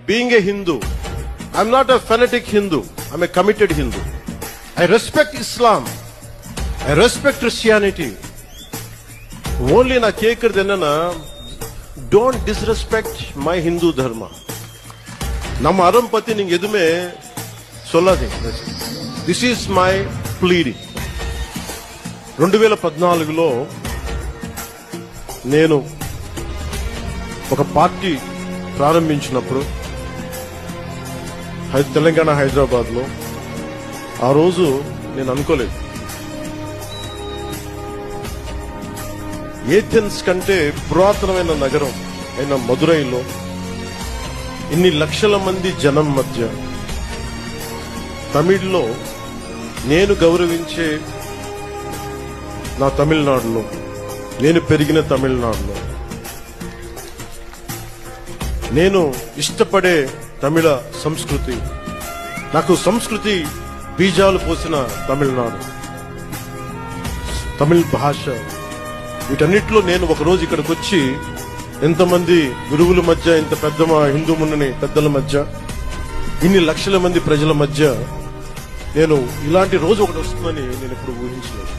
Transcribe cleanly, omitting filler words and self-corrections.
Being a Hindu, I'm not a fanatic Hindu. I'm a committed Hindu. I respect Islam. I respect Christianity. Only na kekkirdenna, don't disrespect my Hindu dharma. Nam arampati ning edume solladi. This is my pleading. 2014లో నేను ఒక party ప్రారంభించినప్పుడు తెలంగాణ హైదరాబాద్లో ఆ రోజు నేను అనుకోలేదు Athens కంటే పురాతనమైన నగరం అయిన మదురైలో ఇన్ని లక్షల మంది జనం మధ్య తమిళ్లో నేను గౌరవించే నా తమిళనాడులో నేను పెరిగిన తమిళనాడులో నేను ఇష్టపడే తమిళ సంస్కృతి నాకు సంస్కృతి బీజాలు పోసిన తమిళనాడు తమిళ భాష వీటన్నిటిలో నేను ఒకరోజు ఇక్కడికి వచ్చి ఎంతమంది గురువుల మధ్య ఇంత పెద్ద హిందూ మున్నని పెద్దల మధ్య ఇన్ని లక్షల మంది ప్రజల మధ్య నేను ఇలాంటి రోజు ఒకటి వస్తుందని నేను ఎప్పుడు ఊహించలేదు.